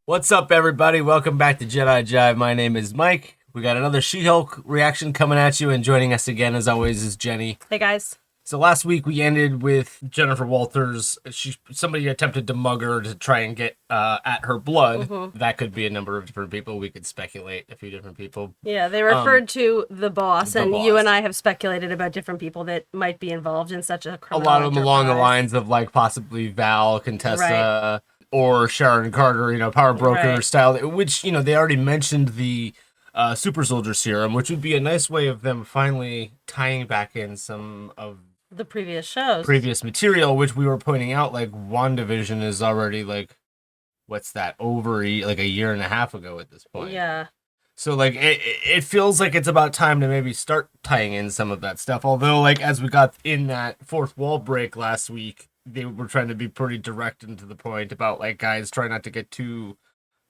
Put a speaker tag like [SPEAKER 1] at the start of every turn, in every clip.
[SPEAKER 1] What's up, everybody? Welcome back to Jedi Jive. My name is Mike. We got another She-Hulk reaction coming at you, and joining us again, as always, is Jenny.
[SPEAKER 2] Hey, guys.
[SPEAKER 1] So last week we ended with Jennifer Walters. Somebody attempted to mug her to try and get at her blood.
[SPEAKER 2] Mm-hmm.
[SPEAKER 1] That could be a number of different people. We could speculate a few different people.
[SPEAKER 2] Yeah, they referred to the boss, you and I have speculated about different people that might be involved in such a criminal
[SPEAKER 1] A lot of them along the
[SPEAKER 2] enterprise.
[SPEAKER 1] lines of like possibly Val, Contessa, or Sharon Carter, power broker style, which, they already mentioned the super soldier serum, which would be a nice way of them finally tying back in some of
[SPEAKER 2] the previous
[SPEAKER 1] material, which we were pointing out, like WandaVision is already like, what's that, over like a year and a half ago at this point.
[SPEAKER 2] Yeah.
[SPEAKER 1] So like it feels like it's about time to maybe start tying in some of that stuff. Although, like, as we got in that fourth wall break last week, they were trying to be pretty direct and to the point about, like, guys, try not to get too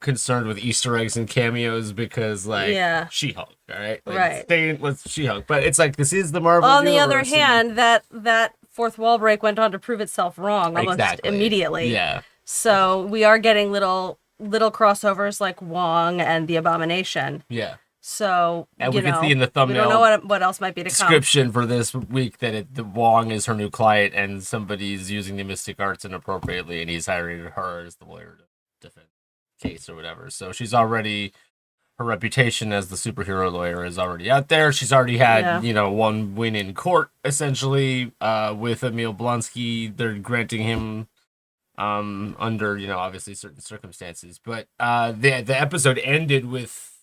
[SPEAKER 1] concerned with Easter eggs and cameos because, like, She-Hulk, all right? Like, stay with She-Hulk. But it's like, this is the Marvel
[SPEAKER 2] On the
[SPEAKER 1] universe,
[SPEAKER 2] other hand, that fourth wall break went on to prove itself wrong almost immediately.
[SPEAKER 1] Yeah.
[SPEAKER 2] So we are getting little crossovers like Wong and the Abomination.
[SPEAKER 1] Yeah.
[SPEAKER 2] So,
[SPEAKER 1] and we can see in the thumbnail,
[SPEAKER 2] we don't know what else might be to come.
[SPEAKER 1] Description for this week that the Wong is her new client and somebody's using the mystic arts inappropriately and he's hiring her as the lawyer to defend the case or whatever. So she's already, her reputation as the superhero lawyer is already out there. She's already had, one win in court, essentially, with Emil Blonsky. They're granting him under, obviously certain circumstances. But the episode ended with,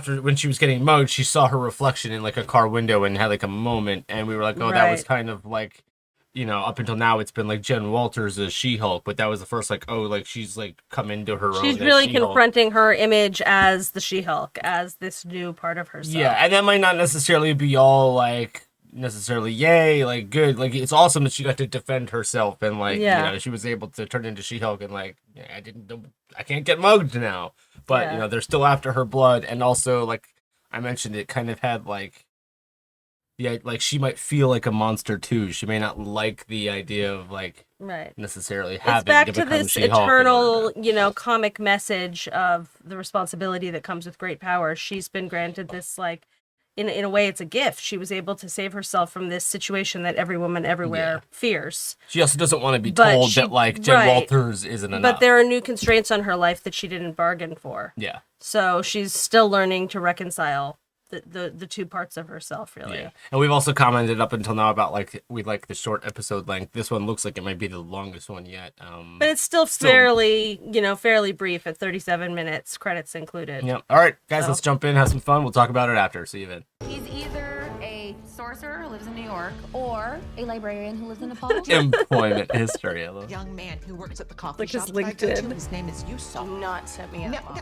[SPEAKER 1] when she was getting mugged, she saw her reflection in like a car window and had like a moment, and we were like, oh, that was kind of like, up until now it's been like Jen Walters as She-Hulk, but that was the first like, oh, like she's like come into her own.
[SPEAKER 2] She's really confronting her image as the She-Hulk, as this new part of herself.
[SPEAKER 1] Yeah, and that might not necessarily be all like necessarily yay, like good. Like, it's awesome that she got to defend herself and like she was able to turn into She-Hulk and like I can't get mugged now. But they're still after her blood, and also, like I mentioned, it kind of had like like she might feel like a monster too. She may not like the idea of like necessarily having
[SPEAKER 2] back
[SPEAKER 1] to
[SPEAKER 2] to
[SPEAKER 1] become
[SPEAKER 2] this
[SPEAKER 1] She-Hulk
[SPEAKER 2] eternal, comic message of the responsibility that comes with great power. She's been granted this, like, in a way, it's a gift. She was able to save herself from this situation that every woman everywhere fears.
[SPEAKER 1] She also doesn't want to be told that, like, Jen Walters isn't enough.
[SPEAKER 2] But there are new constraints on her life that she didn't bargain for.
[SPEAKER 1] Yeah.
[SPEAKER 2] So she's still learning to reconcile the two parts of herself, really.
[SPEAKER 1] Yeah. And we've also commented up until now about, like, we like the short episode length. This one looks like it might be the longest one yet.
[SPEAKER 2] But it's still fairly brief at 37 minutes, credits included.
[SPEAKER 1] Yep. All right, guys, let's jump in, have some fun. We'll talk about it after. See you then.
[SPEAKER 3] He's either a sorcerer who lives in New York or a librarian who lives in Nepal.
[SPEAKER 1] Employment history.
[SPEAKER 4] Young man who works at the coffee
[SPEAKER 2] like
[SPEAKER 4] shop.
[SPEAKER 2] His LinkedIn.
[SPEAKER 4] His name is Yusuf.
[SPEAKER 3] Do not set me up.
[SPEAKER 4] No.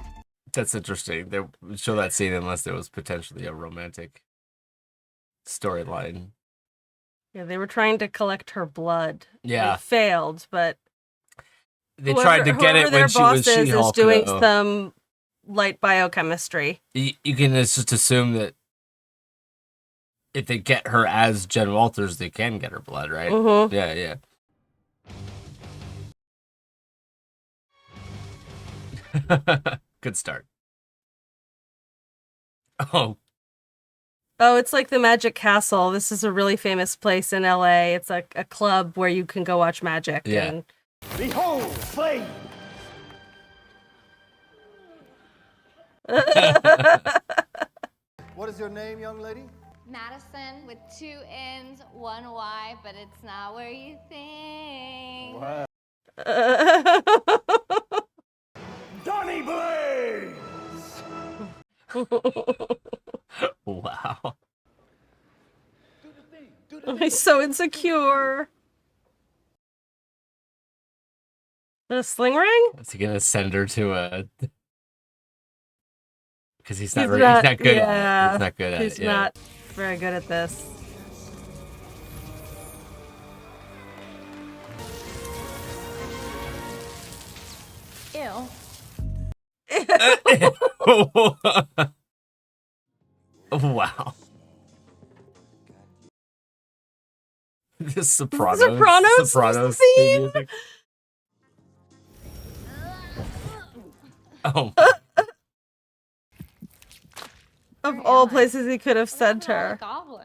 [SPEAKER 1] That's interesting. They would show that scene unless there was potentially a romantic storyline.
[SPEAKER 2] Yeah, they were trying to collect her blood.
[SPEAKER 1] Yeah.
[SPEAKER 2] They failed, but
[SPEAKER 1] they tried to get it when she was She-Hulk,
[SPEAKER 2] is doing some light biochemistry.
[SPEAKER 1] You can just assume that if they get her as Jen Walters, they can get her blood, right?
[SPEAKER 2] Mm-hmm.
[SPEAKER 1] Yeah. Good start. Oh,
[SPEAKER 2] it's like the Magic Castle. This is a really famous place in LA. It's like a club where you can go watch magic.
[SPEAKER 1] Yeah.
[SPEAKER 2] And...
[SPEAKER 5] Behold, flame! What is your name, young lady?
[SPEAKER 6] Madison with 2 N's, 1 Y, but it's not where you think.
[SPEAKER 5] Wow. Donnie Blaze!
[SPEAKER 1] wow.
[SPEAKER 2] He's so insecure. A sling ring?
[SPEAKER 1] Is he gonna send her to a? Because he's not good at it. He's not good at it.
[SPEAKER 2] He's not very good at this.
[SPEAKER 3] Ew.
[SPEAKER 1] Wow. The Sopranos.
[SPEAKER 2] Sopranos
[SPEAKER 1] Sopranos
[SPEAKER 2] theme?
[SPEAKER 1] music. Oh,
[SPEAKER 2] Of all places he could have sent
[SPEAKER 6] Look at all the
[SPEAKER 2] her.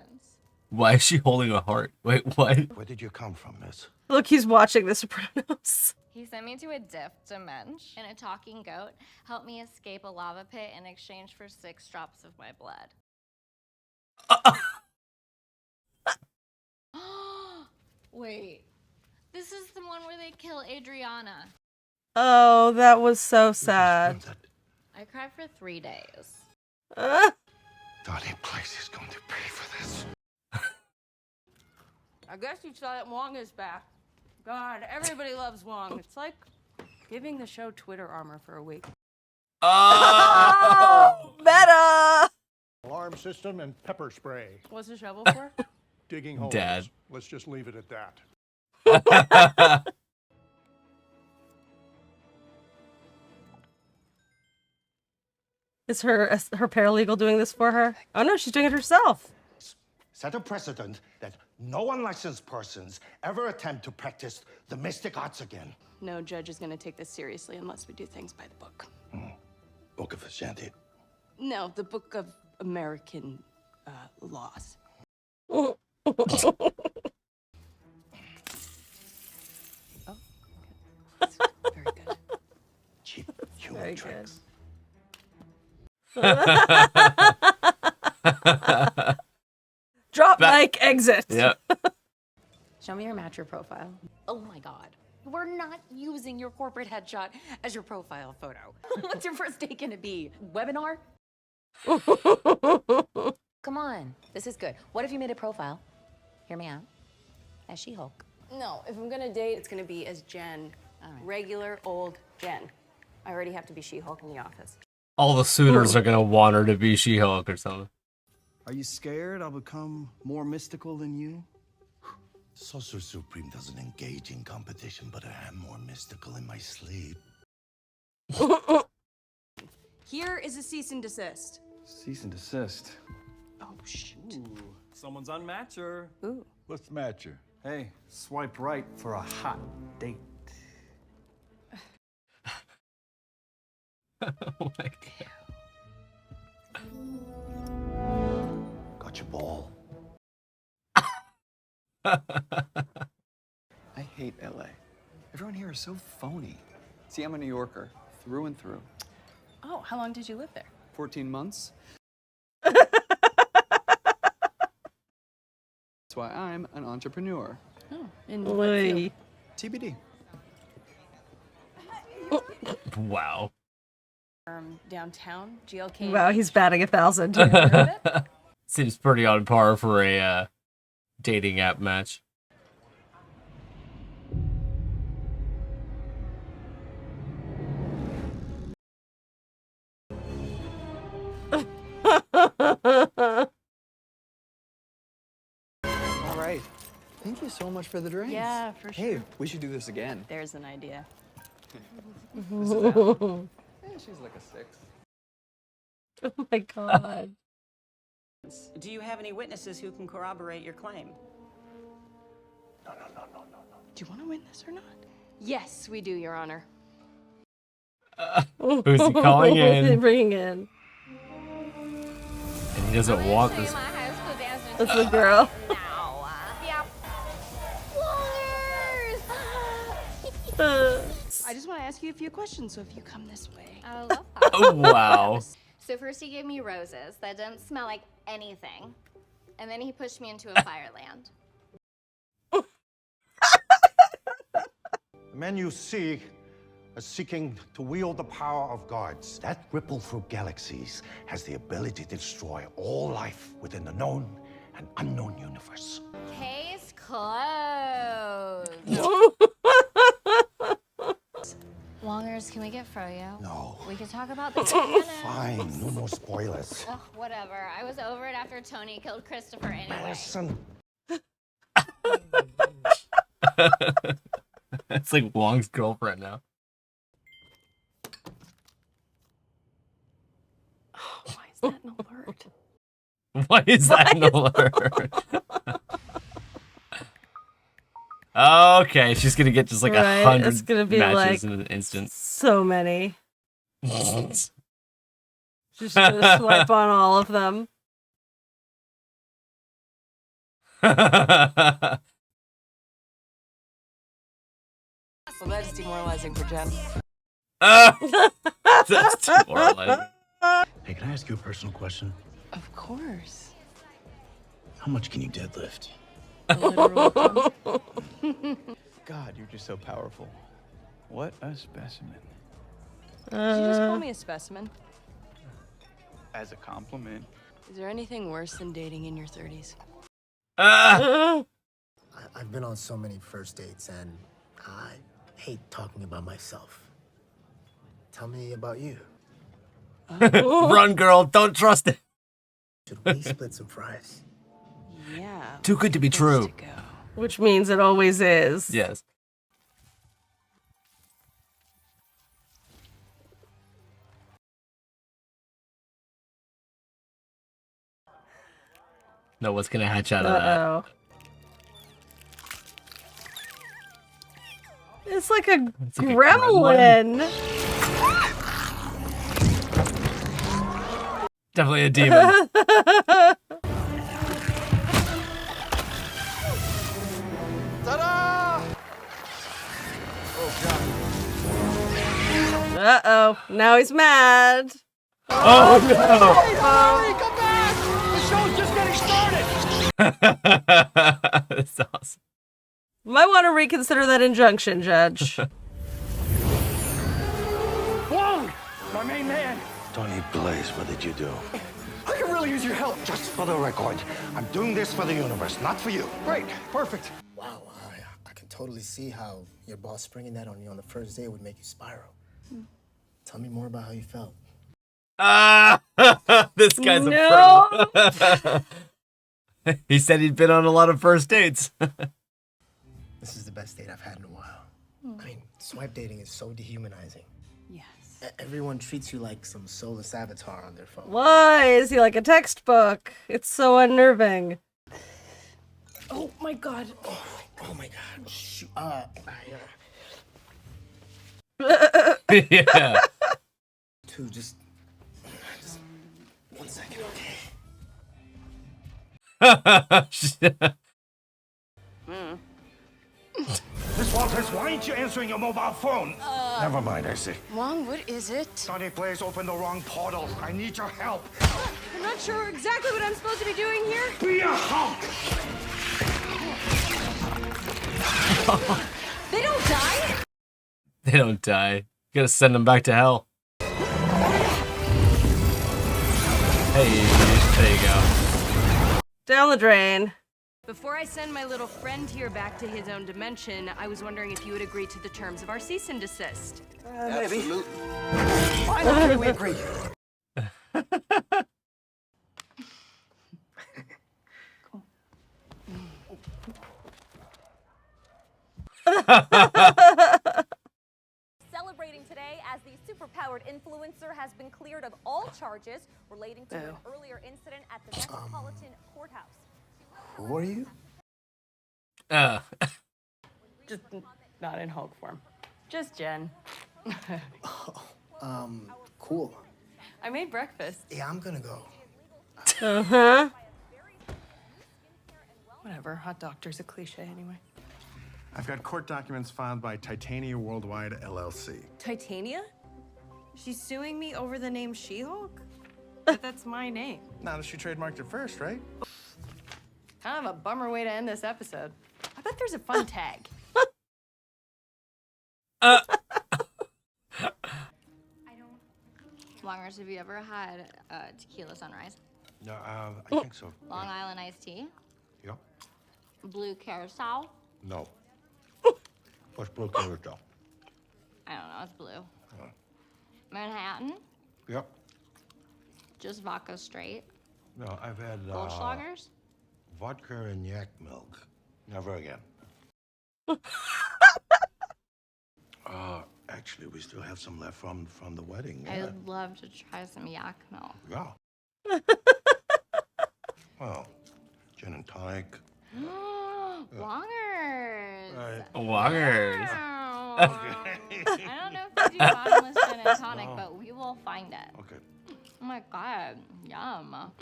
[SPEAKER 6] goblins.
[SPEAKER 1] why is she holding a heart? Wait, what?
[SPEAKER 5] Where did you come from, miss?
[SPEAKER 2] Look, he's watching The Sopranos.
[SPEAKER 6] He sent me to a diff dimension, and a talking goat helped me escape a lava pit in exchange for 6 drops of my blood. Wait, this is the one where they kill Adriana.
[SPEAKER 2] Oh, that was so sad.
[SPEAKER 6] I cried for 3 days.
[SPEAKER 5] Donnie Place is going to pay for this.
[SPEAKER 7] I guess you saw that Wong is back. God, everybody loves Wong. It's like giving the show Twitter armor for a week.
[SPEAKER 1] Oh!
[SPEAKER 2] Meta!
[SPEAKER 8] Alarm system and pepper spray.
[SPEAKER 7] What's the shovel for?
[SPEAKER 8] Digging holes.
[SPEAKER 1] Dad.
[SPEAKER 8] Let's just leave it at that.
[SPEAKER 2] Is her paralegal doing this for her? Oh no, she's doing it herself.
[SPEAKER 5] Set a precedent that no unlicensed persons ever attempt to practice the mystic arts again.
[SPEAKER 7] No judge is going to take this seriously unless we do things by the book.
[SPEAKER 5] Book of Ashanti.
[SPEAKER 7] No, the book of American laws.
[SPEAKER 2] Oh,
[SPEAKER 7] Very good.
[SPEAKER 5] Cheap human
[SPEAKER 2] very
[SPEAKER 5] tricks.
[SPEAKER 2] Drop
[SPEAKER 1] Back-
[SPEAKER 2] mic, exit.
[SPEAKER 1] Yep.
[SPEAKER 3] Show me your matcher profile. Oh my god. We're not using your corporate headshot as your profile photo. What's your first date gonna be? Webinar? Come on. This is good. What if you made a profile? Hear me out. As She-Hulk.
[SPEAKER 7] No, if I'm going to date, it's going to be as Jen.
[SPEAKER 3] All right.
[SPEAKER 7] Regular old Jen. I already have to be She-Hulk in the office.
[SPEAKER 1] All the suitors are gonna want her to be She-Hulk or something.
[SPEAKER 9] Are you scared I'll become more mystical than you?
[SPEAKER 5] Sorcerer Supreme doesn't engage in competition, but I am more mystical in my sleep.
[SPEAKER 7] Here is a cease and desist.
[SPEAKER 9] Cease and desist.
[SPEAKER 7] Oh, shoot.
[SPEAKER 9] Ooh, someone's on Matcher.
[SPEAKER 7] Ooh.
[SPEAKER 8] What's the matter?
[SPEAKER 9] Hey, swipe right for a hot date.
[SPEAKER 1] Oh my god.
[SPEAKER 5] Got your ball.
[SPEAKER 9] I hate LA. Everyone here is so phony. See, I'm a New Yorker, through and through.
[SPEAKER 7] Oh, how long did you live there?
[SPEAKER 9] 14 months. That's why I'm an entrepreneur.
[SPEAKER 7] Oh, in what field?
[SPEAKER 2] Oy.
[SPEAKER 9] TBD.
[SPEAKER 1] Wow.
[SPEAKER 7] Downtown, GLK.
[SPEAKER 2] Wow, he's batting 1,000.
[SPEAKER 1] Seems pretty on par for a dating app match.
[SPEAKER 9] All right. Thank you so much for the drinks.
[SPEAKER 7] Yeah, for sure.
[SPEAKER 9] Hey, we should do this again.
[SPEAKER 7] There's an idea.
[SPEAKER 9] Yeah, she's like a 6.
[SPEAKER 2] Oh my god.
[SPEAKER 10] Do you have any witnesses who can corroborate your claim?
[SPEAKER 5] No.
[SPEAKER 7] Do you want to win this or not? Yes, we do, Your Honor.
[SPEAKER 1] Who's he calling in?
[SPEAKER 2] Bringing in.
[SPEAKER 1] And he doesn't want
[SPEAKER 6] Show you
[SPEAKER 1] this.
[SPEAKER 6] my high school dance
[SPEAKER 2] That's
[SPEAKER 6] routine
[SPEAKER 2] the girl.
[SPEAKER 6] now. Yep. Wongers!
[SPEAKER 7] I just want to ask you a few questions, so if you come this way.
[SPEAKER 6] I love that.
[SPEAKER 1] Oh wow.
[SPEAKER 6] So first he gave me roses that didn't smell like anything. And then he pushed me into a fireland.
[SPEAKER 5] The men you see are seeking to wield the power of gods. That ripple through galaxies has the ability to destroy all life within the known and unknown universe.
[SPEAKER 6] Case closed. Wongers, can we get froyo?
[SPEAKER 5] No.
[SPEAKER 6] We could talk about the cannons.
[SPEAKER 5] Fine, no more spoilers.
[SPEAKER 6] Ugh, whatever. I was over it after Tony killed Christopher anyway.
[SPEAKER 5] Madison.
[SPEAKER 1] It's like Wong's girlfriend now.
[SPEAKER 7] Why is that an alert?
[SPEAKER 1] Why is that an alert? Okay, she's gonna get just like
[SPEAKER 2] Right,
[SPEAKER 1] 100
[SPEAKER 2] it's gonna be
[SPEAKER 1] matches
[SPEAKER 2] like
[SPEAKER 1] in an instant.
[SPEAKER 2] So many. Just gonna swipe on all of them.
[SPEAKER 10] Well, that's demoralizing for Jen.
[SPEAKER 1] That's demoralizing.
[SPEAKER 11] Hey, can I ask you a personal question?
[SPEAKER 10] Of course.
[SPEAKER 11] How much can you deadlift?
[SPEAKER 9] God, you're just so powerful. What a specimen.
[SPEAKER 10] Did you just call me a specimen?
[SPEAKER 9] As a compliment.
[SPEAKER 10] Is there anything worse than dating in your 30s?
[SPEAKER 11] I've been on so many first dates, and I hate talking about myself. Tell me about you.
[SPEAKER 1] Run, girl. Don't trust it.
[SPEAKER 11] Should we split some fries?
[SPEAKER 10] Yeah.
[SPEAKER 1] Too good to be true.
[SPEAKER 10] To go.
[SPEAKER 2] Which means it always is.
[SPEAKER 1] Yes. No, what's gonna hatch out of that?
[SPEAKER 2] Uh-oh. It's like a gremlin.
[SPEAKER 1] Definitely a demon.
[SPEAKER 9] Ta-da!
[SPEAKER 2] Uh-oh. Now he's mad.
[SPEAKER 1] Oh no!
[SPEAKER 8] Hurry, come back! The show's just getting started!
[SPEAKER 1] That's awesome.
[SPEAKER 2] Might want to reconsider that injunction, Judge.
[SPEAKER 8] Wong! My main man!
[SPEAKER 5] Tony Blaze, what did you do?
[SPEAKER 8] I can really use your help.
[SPEAKER 5] Just for the record, I'm doing this for the universe, not for you.
[SPEAKER 8] Great, perfect.
[SPEAKER 11] Wow, I can totally see how your boss springing that on you on the first day would make you spiral. Tell me more about how you felt.
[SPEAKER 1] This guy's a pro. He said he'd been on a lot of first dates.
[SPEAKER 11] This is the best date I've had in a while. I mean, swipe dating is so dehumanizing.
[SPEAKER 10] Yes.
[SPEAKER 11] Everyone treats you like some soulless avatar on their phone.
[SPEAKER 2] Why is he like a textbook? It's so unnerving.
[SPEAKER 10] Oh my god.
[SPEAKER 11] Oh my god. Shoot.
[SPEAKER 1] Yeah.
[SPEAKER 11] Two, just 1 second, okay?
[SPEAKER 5] Miss Walters, why aren't you answering your mobile phone? Never mind, I see.
[SPEAKER 10] Wong, what is it?
[SPEAKER 5] Tony Blaze opened the wrong portal. I need your help.
[SPEAKER 7] I'm not sure exactly what I'm supposed to be doing here.
[SPEAKER 5] Be a Hulk!
[SPEAKER 7] They don't die?
[SPEAKER 1] They don't die. You gotta send them back to hell. Hey, there you go.
[SPEAKER 2] Down the drain.
[SPEAKER 7] Before I send my little friend here back to his own dimension, I was wondering if you would agree to the terms of our cease and desist.
[SPEAKER 9] Absolutely. Why not we agree?
[SPEAKER 12] Celebrating today as the superpowered influencer has been cleared of all charges relating to an earlier incident at the Metropolitan Courthouse.
[SPEAKER 11] Who are you?
[SPEAKER 10] Just not in Hulk form. Just Jen.
[SPEAKER 11] Cool.
[SPEAKER 10] I made breakfast.
[SPEAKER 11] Yeah, I'm gonna go.
[SPEAKER 2] Uh-huh.
[SPEAKER 10] Whatever, hot doctor's a cliche anyway.
[SPEAKER 8] I've got court documents filed by Titania Worldwide, LLC.
[SPEAKER 7] Titania? She's suing me over the name She-Hulk? But that's my name.
[SPEAKER 8] Now that she trademarked it first, right?
[SPEAKER 10] Kind of a bummer way to end this episode. I bet there's a fun tag.
[SPEAKER 6] Longers, have you ever had tequila sunrise?
[SPEAKER 5] No, I think so.
[SPEAKER 6] Long Island iced tea?
[SPEAKER 5] Yeah.
[SPEAKER 6] Blue curacao?
[SPEAKER 5] No. What's blue curacao?
[SPEAKER 6] I don't know, it's blue. Manhattan?
[SPEAKER 5] Yep.
[SPEAKER 6] Just vodka straight?
[SPEAKER 5] No, I've had
[SPEAKER 6] Goldschlagers?
[SPEAKER 5] vodka and yak milk. Never again. Actually, we still have some left from the wedding.
[SPEAKER 6] I
[SPEAKER 5] Yeah.
[SPEAKER 6] would love to try some yak milk.
[SPEAKER 5] Yeah. Well, gin and tonic.
[SPEAKER 6] Wongers!
[SPEAKER 1] Wongers.
[SPEAKER 6] Wow. I don't know if we do bottomless gin and tonic, but we will will find it.
[SPEAKER 5] Okay.
[SPEAKER 6] Oh my god, yum.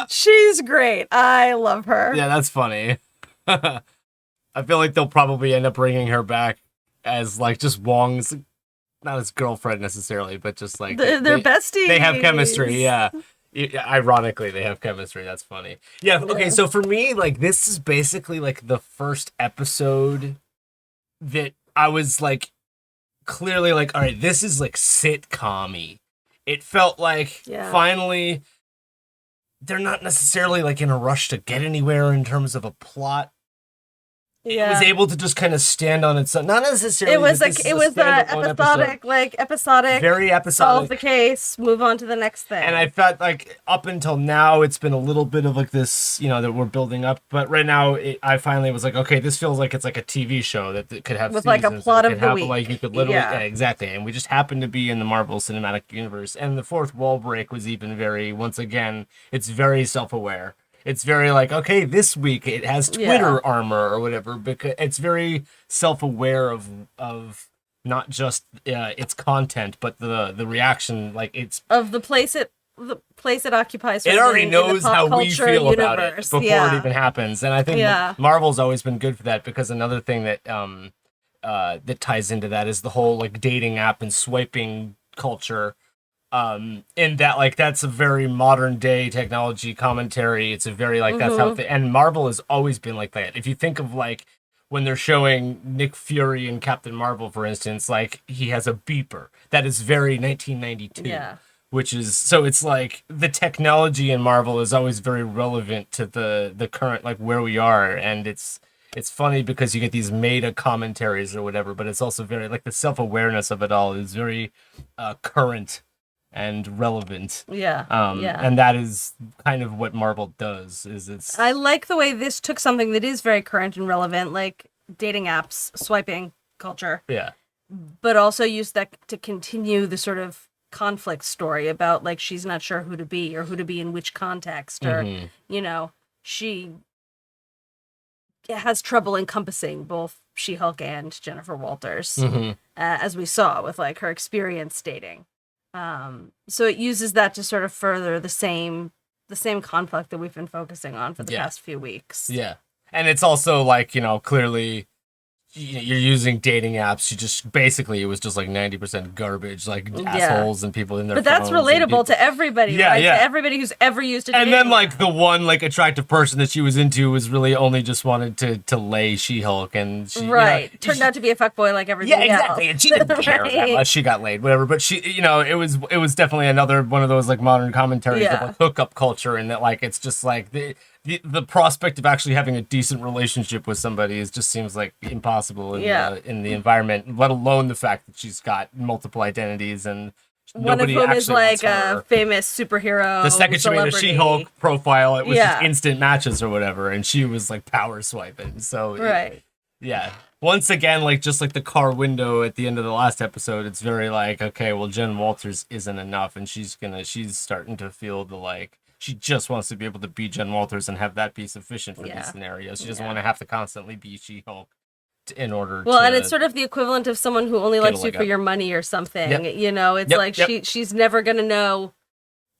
[SPEAKER 2] She's great. I love her.
[SPEAKER 1] Yeah, that's funny. I feel like they'll probably end up bringing her back as like just Wong's, not his girlfriend necessarily, but just like
[SPEAKER 2] They're besties.
[SPEAKER 1] They have chemistry, yeah. Ironically, they have chemistry. That's funny. Yeah. Okay. So for me, like this is basically like the first episode that I was like clearly like, all right, this is like sitcom-y. It felt like finally they're not necessarily like in a rush to get anywhere in terms of a plot. It was able to just kind of stand on its own. Not necessarily.
[SPEAKER 2] It was like episodic,
[SPEAKER 1] very episodic.
[SPEAKER 2] Solve the case, move on to the next thing.
[SPEAKER 1] And I felt like up until now, it's been a little bit of like this, that we're building up. But right now, I finally was like, okay, this feels like it's like a TV show that could have
[SPEAKER 2] with like a plot of the week.
[SPEAKER 1] Like you could literally, exactly. And we just happened to be in the Marvel Cinematic Universe, and the fourth wall break was even once again, it's very self-aware. It's very like, okay, this week it has Twitter armor or whatever, because it's very self-aware of not just its content, but the reaction, like it's
[SPEAKER 2] of the place it occupies.
[SPEAKER 1] It already knows how we feel about it before it even happens, and I think Marvel's always been good for that, because another thing that that ties into that is the whole like dating app and swiping culture. In that, like, that's a very modern day technology commentary. It's a very like that's how and Marvel has always been like that. If you think of like when they're showing Nick Fury and Captain Marvel, for instance, like he has a beeper that is very 1992. Yeah. Which is, so it's like the technology in Marvel is always very relevant to the current, like where we are, and it's funny because you get these meta commentaries or whatever, but it's also very like the self-awareness of it all is very current and relevant. And that is kind of what Marvel does. I
[SPEAKER 2] like the way this took something that is very current and relevant, like dating apps, swiping culture. Yeah. But also used that to continue the sort of conflict story about like she's not sure who to be or who to be in which context, or she has trouble encompassing both She-Hulk and Jennifer Walters, as we saw with like her experience dating. So it uses that to sort of further the same conflict that we've been focusing on for the past few weeks.
[SPEAKER 1] Yeah. And it's also like, clearly you're using dating apps. You just basically, it was just like 90% garbage, like assholes and people in their
[SPEAKER 2] But that's relatable to everybody, right? To everybody who's ever used a dating
[SPEAKER 1] And then like the one like attractive person that she was into was really only just wanted to lay She-Hulk, and she
[SPEAKER 2] turned out to be a fuckboy like everybody else.
[SPEAKER 1] Exactly. And she didn't care that much. She got laid, whatever. But she, it was definitely another one of those like modern commentaries of like hookup culture, and that like it's just like the prospect of actually having a decent relationship with somebody just seems like impossible in the environment, let alone the fact that she's got multiple identities and
[SPEAKER 2] one
[SPEAKER 1] nobody
[SPEAKER 2] of whom is like
[SPEAKER 1] a
[SPEAKER 2] famous superhero.
[SPEAKER 1] The second she made a She-Hulk profile, it was just instant matches or whatever, and she was like power swiping. So once again, like just like the car window at the end of the last episode, it's very like, okay, well, Jen Walters isn't enough, and she's starting to feel the like. She just wants to be able to be Jen Walters and have that be sufficient for these scenarios. She doesn't want to have to constantly be She-Hulk in order
[SPEAKER 2] to... and it's sort of the equivalent of someone who only likes you for your money or something. It's she's never going to know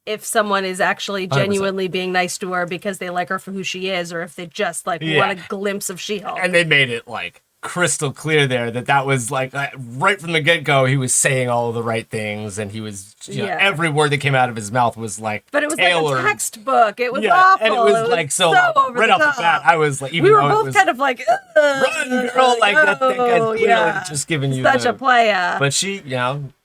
[SPEAKER 2] if someone is actually genuinely 100%. Being nice to her because they like her for who she is, or if they just like want a glimpse of She-Hulk.
[SPEAKER 1] And they made it like crystal clear there that was like right from the get-go he was saying all of the right things, and he was every word that came out of his mouth was like
[SPEAKER 2] but it was
[SPEAKER 1] tailored.
[SPEAKER 2] Like a textbook. It was awful,
[SPEAKER 1] and it was like so right off the bat I was like, even
[SPEAKER 2] we were both kind of like
[SPEAKER 1] run girl, like that guy's clearly just giving you
[SPEAKER 2] such a playa.
[SPEAKER 1] But she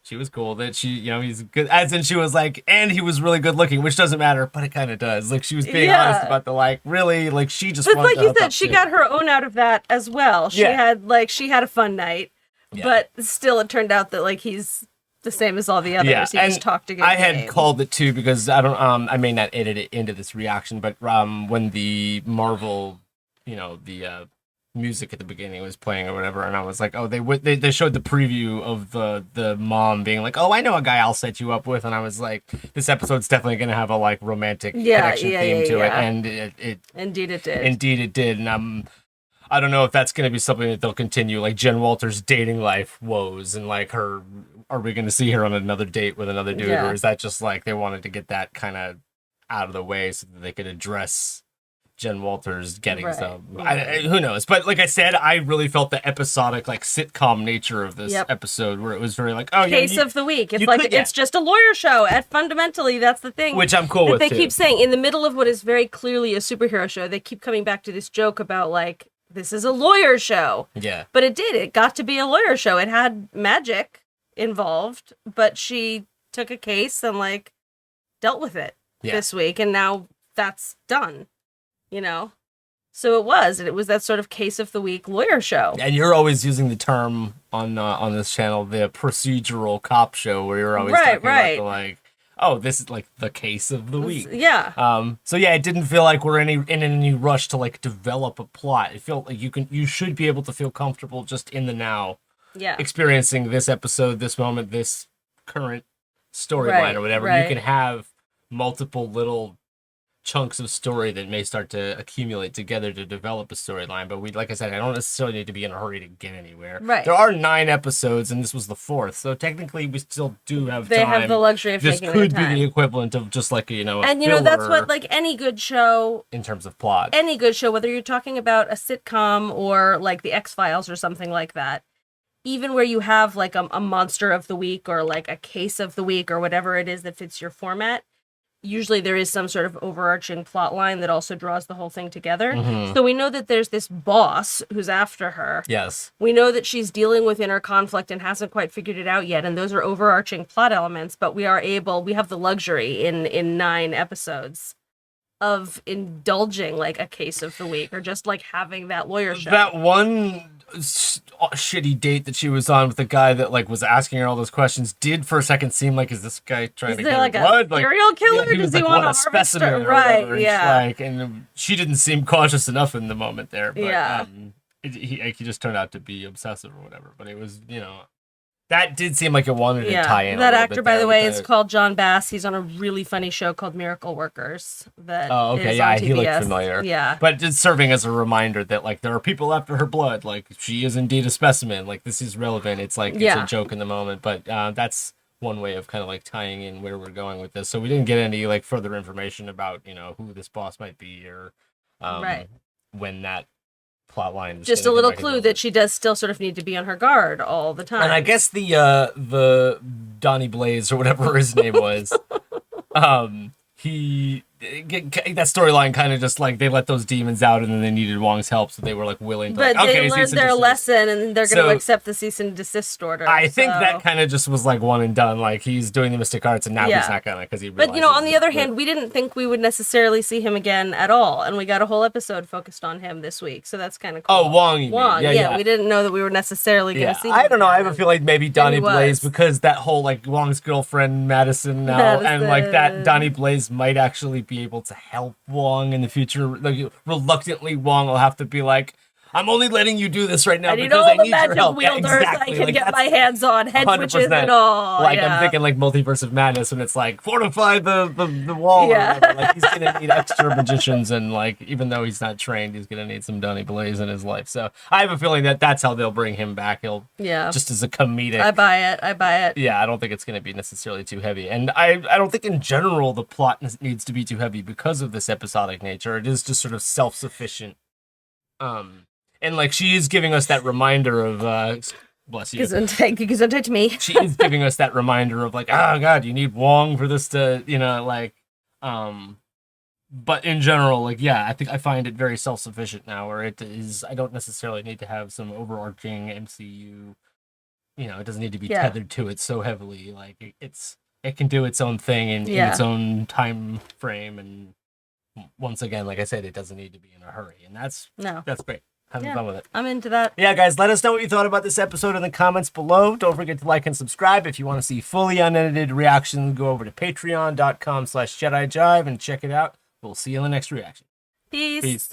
[SPEAKER 1] she was cool that she he's good, as in she was like, and he was really good looking, which doesn't matter, but it kind of does. Like she was being honest about the like really like she just
[SPEAKER 2] but like you said, she got her own out of that as well. She had a fun night, but still it turned out that like he's the same as all the others. He just talked a good
[SPEAKER 1] I had called it too, because I don't I may not edit it into this reaction, but when the Marvel the music at the beginning was playing or whatever, and I was like, oh, they showed the preview of the mom being like, oh, I know a guy I'll set you up with, and I was like, this episode's definitely gonna have a like romantic connection theme to it, and it
[SPEAKER 2] indeed it did,
[SPEAKER 1] and I don't know if that's gonna be something that they'll continue, like Jen Walters' dating life woes and like her are we going to see her on another date with another dude, or is that just like they wanted to get that kind of out of the way so that they could address Jen Walters getting some? Who knows? But like I said, I really felt the episodic, like sitcom nature of this episode, where it was very like,
[SPEAKER 2] case of the week. It's like it's just a lawyer show. And fundamentally, that's the thing,
[SPEAKER 1] which I'm cool with.
[SPEAKER 2] They keep saying in the middle of what is very clearly a superhero show, they keep coming back to this joke about like this is a lawyer show.
[SPEAKER 1] Yeah,
[SPEAKER 2] but it got to be a lawyer show. It had magic involved, but she took a case and like dealt with it this week, and now that's done. You know, so it was that sort of case of the week lawyer show.
[SPEAKER 1] And you're always using the term on this channel, the procedural cop show, where you're always talking about the, like, oh, this is like the case of the week.
[SPEAKER 2] Yeah.
[SPEAKER 1] So yeah, it didn't feel like we're in any rush to like develop a plot. It felt like you should be able to feel comfortable just in the now.
[SPEAKER 2] Yeah.
[SPEAKER 1] Experiencing this episode, this moment, this current storyline or whatever. You can have multiple little chunks of story that may start to accumulate together to develop a storyline, but like I said, I don't necessarily need to be in a hurry to get anywhere.
[SPEAKER 2] Right.
[SPEAKER 1] There are 9 episodes, and this was the 4th, so technically we still do have time.
[SPEAKER 2] They have the luxury of
[SPEAKER 1] this
[SPEAKER 2] taking their
[SPEAKER 1] could
[SPEAKER 2] time.
[SPEAKER 1] be the equivalent of just like a
[SPEAKER 2] and you know that's what like any good show
[SPEAKER 1] in terms of plot.
[SPEAKER 2] Any good show, whether you're talking about a sitcom or like the X-Files or something like that, even where you have like a monster of the week or like a case of the week or whatever it is that fits your format. Usually there is some sort of overarching plot line that also draws the whole thing together.
[SPEAKER 1] Mm-hmm.
[SPEAKER 2] So we know that there's this boss who's after her.
[SPEAKER 1] Yes.
[SPEAKER 2] We know that she's dealing with inner conflict and hasn't quite figured it out yet. And those are overarching plot elements, but we have the luxury in 9 episodes of indulging like a case of the week or just like having that lawyer show.
[SPEAKER 1] That one shitty date that she was on with the guy that like was asking her all those questions did for a second seem like, is this guy trying to get
[SPEAKER 2] like
[SPEAKER 1] her blood?
[SPEAKER 2] A serial killer?
[SPEAKER 1] Yeah, he
[SPEAKER 2] Does
[SPEAKER 1] was,
[SPEAKER 2] he
[SPEAKER 1] like,
[SPEAKER 2] want to
[SPEAKER 1] a specimen or
[SPEAKER 2] right?
[SPEAKER 1] whatever.
[SPEAKER 2] Yeah.
[SPEAKER 1] And she didn't seem cautious enough in the moment there. But,
[SPEAKER 2] yeah.
[SPEAKER 1] He just turned out to be obsessive or whatever. But it was, that did seem like it wanted to tie in.
[SPEAKER 2] That actor, by the way, is called John Bass. He's on a really funny show called Miracle Workers. That
[SPEAKER 1] oh, okay,
[SPEAKER 2] is
[SPEAKER 1] yeah,
[SPEAKER 2] on
[SPEAKER 1] he looked
[SPEAKER 2] TBS.
[SPEAKER 1] familiar.
[SPEAKER 2] Yeah,
[SPEAKER 1] but it's serving as a reminder that like there are people after her blood. Like she is indeed a specimen. Like this is relevant. It's like it's a joke in the moment. But that's one way of kind of like tying in where we're going with this. So we didn't get any like further information about who this boss might be or when that plot line is
[SPEAKER 2] just a little clue that she does still sort of need to be on her guard all the time.
[SPEAKER 1] And I guess the Donnie Blaze or whatever his name was, that storyline kind of just like they let those demons out and then they needed Wong's help, so they were like willing to.
[SPEAKER 2] But they learned their lesson and they're going to accept the cease and desist order.
[SPEAKER 1] I think that kind of just was like one and done. Like he's doing the mystic arts and now he's not gonna because he.
[SPEAKER 2] But on the other hand, we didn't think we would necessarily see him again at all, and we got a whole episode focused on him this week, so that's kind of cool.
[SPEAKER 1] Oh, Wong.
[SPEAKER 2] Wong. Yeah, we didn't know that we were necessarily going to see him.
[SPEAKER 1] I don't know. I have a feel like maybe Donnie Blaze because that whole like Wong's girlfriend Madison now and like that Donnie Blaze might actually be able to help Wong in the future. Like reluctantly, Wong will have to be like, I'm only letting you do this right now because I need your help.
[SPEAKER 2] Wielders I can get my hands on, head witches and all.
[SPEAKER 1] Like I'm thinking like Multiverse of Madness when it's like fortify the wall.
[SPEAKER 2] Yeah.
[SPEAKER 1] Or whatever. Like he's gonna need extra magicians and like even though he's not trained, he's gonna need some Donnie Blaze in his life. So I have a feeling that that's how they'll bring him back. He'll just as a comedic.
[SPEAKER 2] I buy it.
[SPEAKER 1] Yeah, I don't think it's gonna be necessarily too heavy, and I don't think in general the plot needs to be too heavy because of this episodic nature. It is just sort of self-sufficient. And like she is giving us that reminder of bless you.
[SPEAKER 2] Gesundheit to me.
[SPEAKER 1] She is giving us that reminder of like, oh god, you need Wong for this to, but in general, like I think I find it very self-sufficient now where it is I don't necessarily need to have some overarching MCU, it doesn't need to be tethered to it so heavily. Like it can do its own thing in its own time frame, and once again, like I said, it doesn't need to be in a hurry, and that's great. Having fun with it.
[SPEAKER 2] I'm into that.
[SPEAKER 1] Yeah, guys, let us know what you thought about this episode in the comments below. Don't forget to like and subscribe. If you want to see fully unedited reactions, go over to patreon.com/JediJive and check it out. We'll see you in the next reaction.
[SPEAKER 2] Peace.